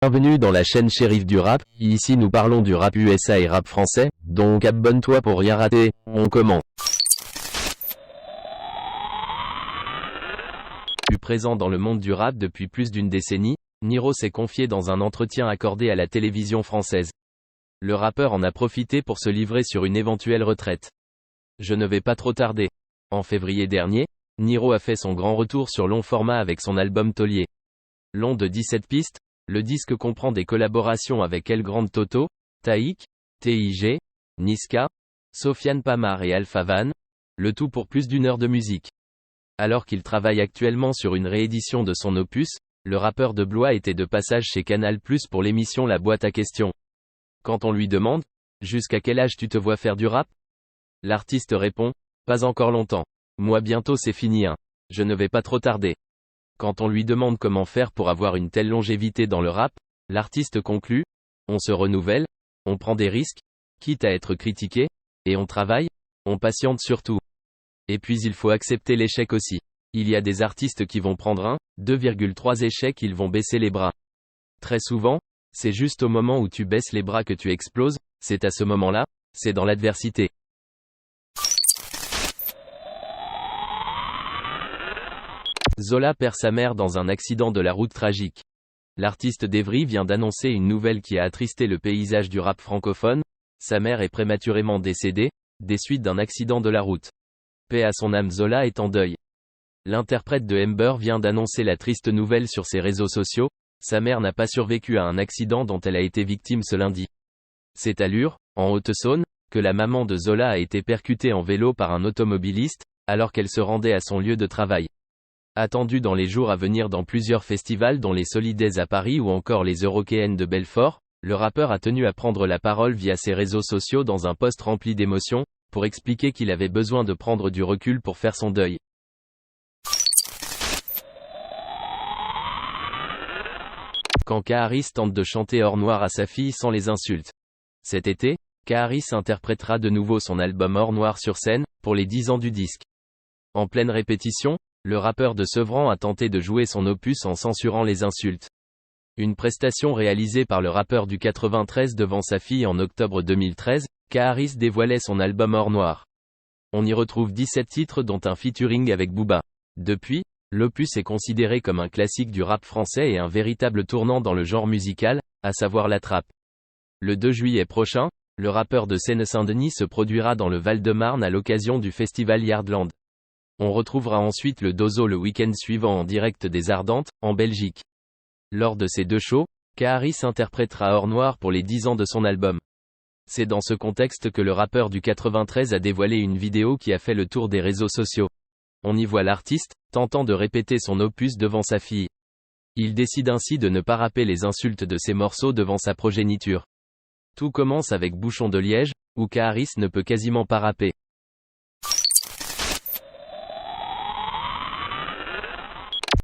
Bienvenue dans la chaîne Shérif du rap, ici nous parlons du rap USA et rap français, donc abonne-toi pour rien rater, on commence. Plus présent dans le monde du rap depuis plus d'une décennie, Niro s'est confié dans un entretien accordé à la télévision française. Le rappeur en a profité pour se livrer sur une éventuelle retraite. Je ne vais pas trop tarder. En février dernier, Niro a fait son grand retour sur long format avec son album Taulier. Long de 17 pistes, le disque comprend des collaborations avec El Grand Toto, Taïk, TIG, Niska, Sofiane Pamar et Alpha Van, le tout pour plus d'1 heure de musique. Alors qu'il travaille actuellement sur une réédition de son opus, le rappeur de Blois était de passage chez Canal+ pour l'émission La Boîte à questions. Quand on lui demande « Jusqu'à quel âge tu te vois faire du rap ?», l'artiste répond « Pas encore longtemps. Moi bientôt c'est fini hein. Je ne vais pas trop tarder ». Quand on lui demande comment faire pour avoir une telle longévité dans le rap, l'artiste conclut « On se renouvelle, on prend des risques, quitte à être critiqué, et on travaille, on patiente surtout. Et puis il faut accepter l'échec aussi. Il y a des artistes qui vont prendre 1, 2,3 échecs, ils vont baisser les bras. Très souvent, c'est juste au moment où tu baisses les bras que tu exploses, c'est à ce moment-là, c'est dans l'adversité. » Zola perd sa mère dans un accident de la route tragique. L'artiste d'Evry vient d'annoncer une nouvelle qui a attristé le paysage du rap francophone. Sa mère est prématurément décédée, des suites d'un accident de la route. Paix à son âme, Zola est en deuil. L'interprète de Ember vient d'annoncer la triste nouvelle sur ses réseaux sociaux. Sa mère n'a pas survécu à un accident dont elle a été victime ce lundi. C'est à Lure, en Haute-Saône, que la maman de Zola a été percutée en vélo par un automobiliste, alors qu'elle se rendait à son lieu de travail. Attendu dans les jours à venir dans plusieurs festivals dont les Solidays à Paris ou encore les Eurokéennes de Belfort, le rappeur a tenu à prendre la parole via ses réseaux sociaux dans un post rempli d'émotions, pour expliquer qu'il avait besoin de prendre du recul pour faire son deuil. Quand Kaharis tente de chanter Or Noir à sa fille sans les insultes. Cet été, Kaharis interprétera de nouveau son album Or Noir sur scène, pour les 10 ans du disque. En pleine répétition, le rappeur de Sevran a tenté de jouer son opus en censurant les insultes. Une prestation réalisée par le rappeur du 93 devant sa fille en octobre 2013, Kaharis dévoilait son album Or Noir. On y retrouve 17 titres dont un featuring avec Booba. Depuis, l'opus est considéré comme un classique du rap français et un véritable tournant dans le genre musical, à savoir la trappe. Le 2 juillet prochain, le rappeur de Seine-Saint-Denis se produira dans le Val-de-Marne à l'occasion du festival Yardland. On retrouvera ensuite le Dozo le week-end suivant en direct des Ardentes, en Belgique. Lors de ces deux shows, Kaharis interprétera Or Noir pour les 10 ans de son album. C'est dans ce contexte que le rappeur du 93 a dévoilé une vidéo qui a fait le tour des réseaux sociaux. On y voit l'artiste, tentant de répéter son opus devant sa fille. Il décide ainsi de ne pas rapper les insultes de ses morceaux devant sa progéniture. Tout commence avec Bouchon de Liège, où Kaharis ne peut quasiment pas rapper.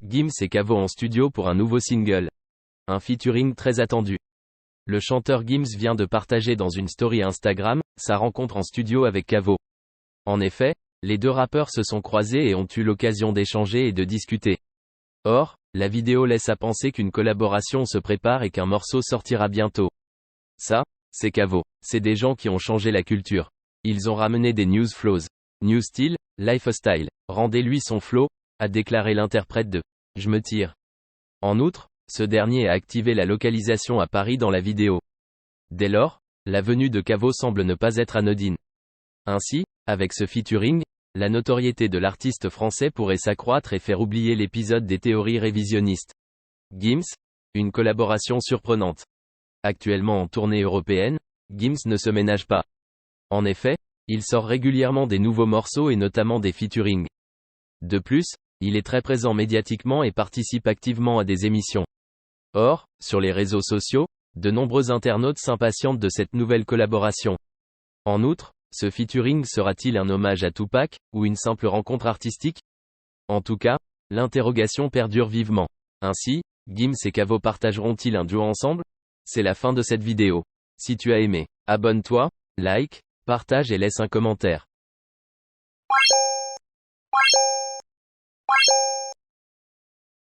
Gims et Quavo en studio pour un nouveau single. Un featuring très attendu. Le chanteur Gims vient de partager dans une story Instagram, sa rencontre en studio avec Quavo. En effet, les deux rappeurs se sont croisés et ont eu l'occasion d'échanger et de discuter. Or, la vidéo laisse à penser qu'une collaboration se prépare et qu'un morceau sortira bientôt. Ça, c'est Quavo. C'est des gens qui ont changé la culture. Ils ont ramené des news flows. New style, lifestyle. Rendez-lui son flow, a déclaré l'interprète de Je me tire. En outre, ce dernier a activé la localisation à Paris dans la vidéo. Dès lors, la venue de Quavo semble ne pas être anodine. Ainsi, avec ce featuring, la notoriété de l'artiste français pourrait s'accroître et faire oublier l'épisode des théories révisionnistes. Gims, une collaboration surprenante. Actuellement en tournée européenne, Gims ne se ménage pas. En effet, il sort régulièrement des nouveaux morceaux et notamment des featurings. De plus, il est très présent médiatiquement et participe activement à des émissions. Or, sur les réseaux sociaux, de nombreux internautes s'impatientent de cette nouvelle collaboration. En outre, ce featuring sera-t-il un hommage à Tupac, ou une simple rencontre artistique ? En tout cas, l'interrogation perdure vivement. Ainsi, Gims et Quavo partageront-ils un duo ensemble ? C'est la fin de cette vidéo. Si tu as aimé, abonne-toi, like, partage et laisse un commentaire.